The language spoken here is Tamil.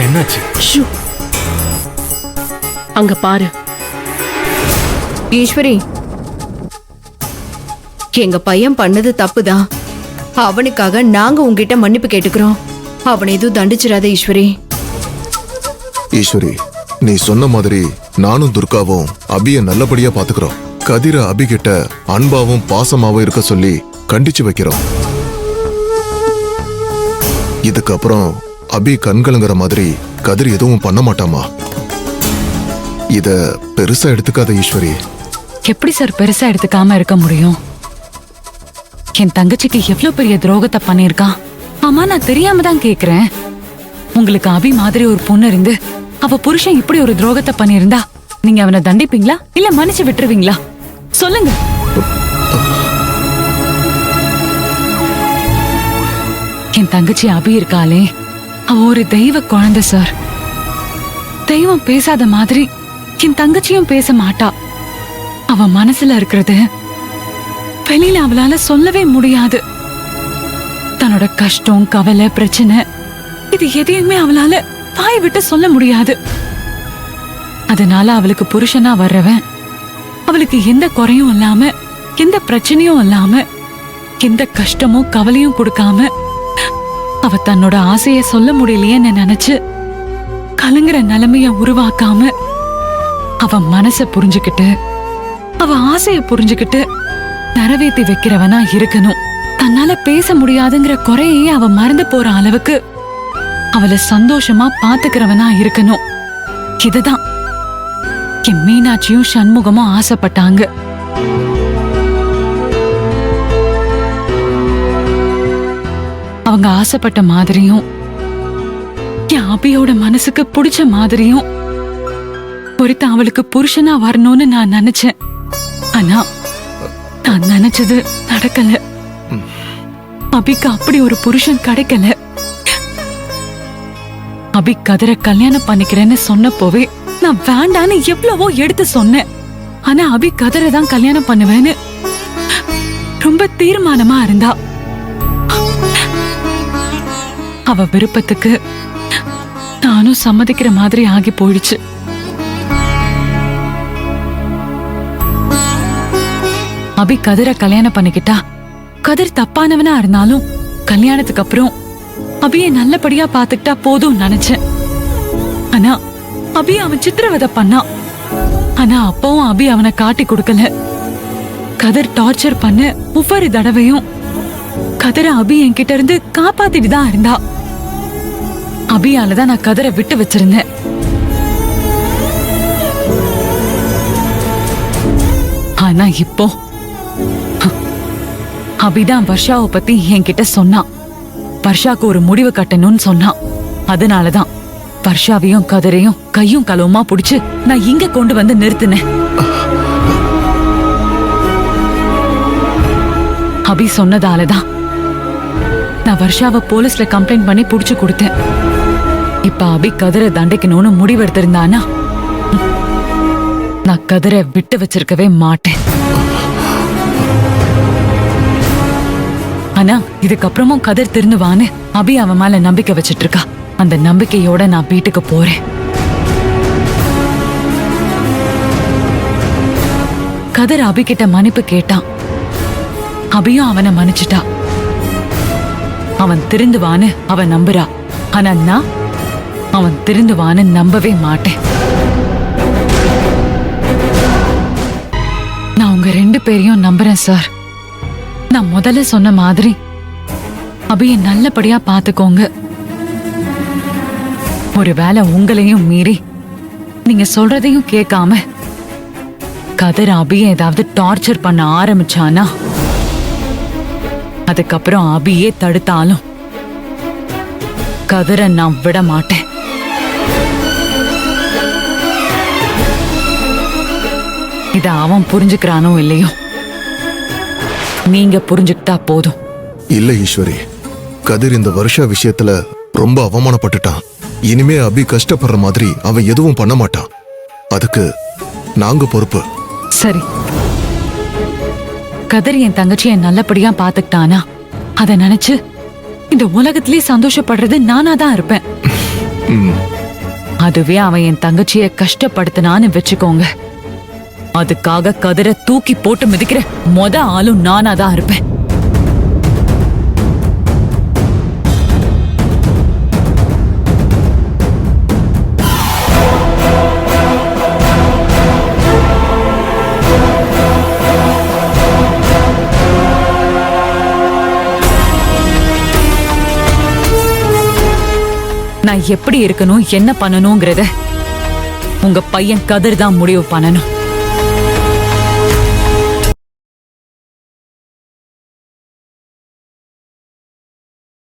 என்னாச்சு? அங்க பாரு. ஈஸ்வரி, எங்க பையன் பண்ணது தப்புதான். அவனுக்காக நாங்க உங்ககிட்ட மன்னிப்பு கேட்டுக்கிறோம். அவனை எதுவும் தண்டிச்சிடாத ஈஸ்வரி. ஈஸ்வரி, நீ சொன்ன மாதிரி நானும் துர்காவும் அபிய நல்லபடியா பாத்துக்கிறோம். கதிர அபி கிட்ட அன்பாவும் பாசமாவும் இருக்க சொல்லி கண்டிச்சு வைக்கிறோம். இதுக்கப்புறம் அபி கண்கலங்குற மாதிரி கதிர் எதுவும் பண்ண மாட்டாமா? இத பெருசா எடுத்துக்காத ஈஸ்வரி. எப்படி சார் பெருசா எடுத்துக்காம இருக்க முடியும்? என் தங்கச்சிக்கு எவ்வளவு பெரிய துரோகத்தை பண்ணிருக்கான். ஆமா, நான் தெரியாம தான் கேக்குறேன். உங்களுக்கு அபி மாதிரி ஒரு பொண்ணு இருந்து அவ புருஷன் இப்படி ஒரு துரோகத்தை பண்ணிருந்தா நீங்க அவனை தண்டிப்பீங்களா இல்ல மன்னிச்சு விட்டுருவீங்களா? சொல்லுங்க. என் தங்கச்சி அபி இருக்காளே, அவ ஒரு தெய்வ குழந்தை சார். தெய்வம் பேசாத மாதிரி என் தங்கச்சியும் பேச மாட்டா. அவ மனசுல இருக்கிறது வெளியில அவளால சொல்லவே முடியாது. தன்னோட கஷ்டம், கவலை, பிரச்சனை இது எதையுமே அவளால வாய் விட்டு சொல்ல முடியாது. அதனால அவளுக்கு புருஷனா வர்றவன் அவளுக்கு எந்த குறையும் இல்லாம, எந்த பிரச்சனையும் இல்லாம, எந்த கஷ்டமும் கவலையும் கொடுக்காம, அவ தன்னோட ஆசைய சொல்ல முடியலையேன்னு நினைச்சு கலங்குற நிலைமைய உருவாக்காம, அவ மனச புரிஞ்சுக்கிட்டு அவ ஆசைய புரிஞ்சுக்கிட்டு நிறைவேற்றி வைக்கிறவனா இருக்கணும். தன்னால பேச முடியாதுங்கிற குறையே அவ மறந்து போற அளவுக்கு அவளை சந்தோஷமா பாத்துக்கிறவனா இருக்கணும். இதுதான் என் மீனாட்சியும் சண்முகமும் ஆசைப்பட்டாங்க. அவங்க ஆசைப்பட்ட மாதிரியும் என் அபியோட மனசுக்கு பிடிச்ச மாதிரியும் ஒருத்த அவளுக்கு புருஷனா வரணும்னு நான் நினைச்சேன். ஆனா நான் நினைச்சது நடக்கல. அபிக்கு அப்படி ஒரு புருஷன் கிடைக்கல. அபி கதிர கல்யாணம் பண்ணிக்கிறேன்னு சொன்னப்போவே நான் வேண்டான்னு எவ்வளவோ எடுத்து சொன்னேன். ஆனா அபி கதிரை தான் கல்யாணம் பண்ணுவேன்னு ரொம்ப தீர்மானமா இருந்தா. அவ விருப்பத்துக்கு நானும் சம்மதிக்கிற மாதிரி ஆகி போயிடுச்சு. அபி கதிர கல்யாணம் பண்ணிக்கிட்டா கதிர் தப்பானவனா இருந்தாலும் கல்யாணத்துக்கு அப்புறம் அபிய நல்லபடியா பாத்துக்கிட்டா போதும் நினைச்சேன். ஆனா அபி அவன் சித்திரவதை பண்ணான். ஆனா அப்பவும் அபி அவனை காட்டி கொடுக்கல. கதிர் டார்ச்சர் பண்ண ஒவ்வொரு தடவையும் கதிர அபி என்கிட்ட இருந்து காப்பாத்திட்டு தான் இருந்தா. அபியாலதான் நான் கதிரை விட்டு வச்சிருந்தேன். ஆனா இப்போ அபிதான் வர்ஷாவை பத்தி என்கிட்ட சொன்னான். வர்ஷாக்கு ஒரு முடிவு கட்டணும்னு சொன்னான். அதனாலதான் வர்ஷாவையும் கதிரையும் கையும் களவுமா புடிச்சு நான் இங்க கொண்டு வந்து நிறுத்தினேன். அபி சொன்னதாலதான் நான் வர்ஷாவை போலீஸ்ல கம்ப்ளைண்ட் பண்ணி புடிச்சு கொடுத்தேன். இப்ப அபி கதிரை தண்டிக்கணும்னு முடிவெடுத்திருந்தானா நான் கதிரை விட்டு வச்சிருக்கவே மாட்டேன். ஆனா இதுக்கப்புறமும் கதிர் திருந்துவான்னு அபி அவன் மேல நம்பிக்கை வச்சிட்டு இருக்கா. அந்த நம்பிக்கையோட நான் வீட்டுக்கு போறேன். கதிர் அபி கிட்ட மன்னிப்பு கேட்டான். அபியும் அவனை மன்னிச்சிட்டா. அவன் திருந்துவான்னு அவன் நம்புறா. ஆனா நான் அவன் திருந்துவான்னு நம்பவே மாட்டேன். நான் உங்க 2 பேரையும் நம்புறேன் சார். நான் முதல்ல சொன்ன மாதிரி அபிய நல்லபடியா பாத்துக்கோங்க. ஒருவேளை உங்களையும் மீறி நீங்க சொல்றதையும் கேட்காம கதிர் அபிய ஏதாவது டார்ச்சர் பண்ண ஆரம்பிச்சானா அதுக்கப்புறம் அபியே தடுத்தாலும் கதிரை நான் விட மாட்டேன். இத அவன் புரிஞ்சுக்கிறானோ இல்லையோ நீங்க புரிஞ்சுக்கிட்டா போதும். இல்ல ஈஸ்வரி, கதிர் இந்த வருஷா விஷயத்துல ரொம்ப அவமானப்பட்டுட்டான். இனிமே அபி கஷ்டப்படுற மாதிரி அவன் எதுவும் பண்ண மாட்டான். அதுக்கு நாங்க பொறுப்பு. சரி, கதிர் என் தங்கச்சியை நல்லபடியா பாத்துக்கிட்டானா அத நினைச்சு இந்த உலகத்திலே சந்தோஷப்படுறது நானா தான் இருப்பேன். அதுவே அவன் என் தங்கச்சிய கஷ்டப்படுத்தினான்னு வச்சுக்கோங்க, அதுக்காக கதிரை தூக்கி போட்டு மிதிக்கிற ஆளும் நானா தான் இருப்பேன். நான் எப்படி இருக்கணும், என்ன பண்ணணும்ங்கறத உங்க பையன் கதிர் தான் முடிவு பண்ணணும்.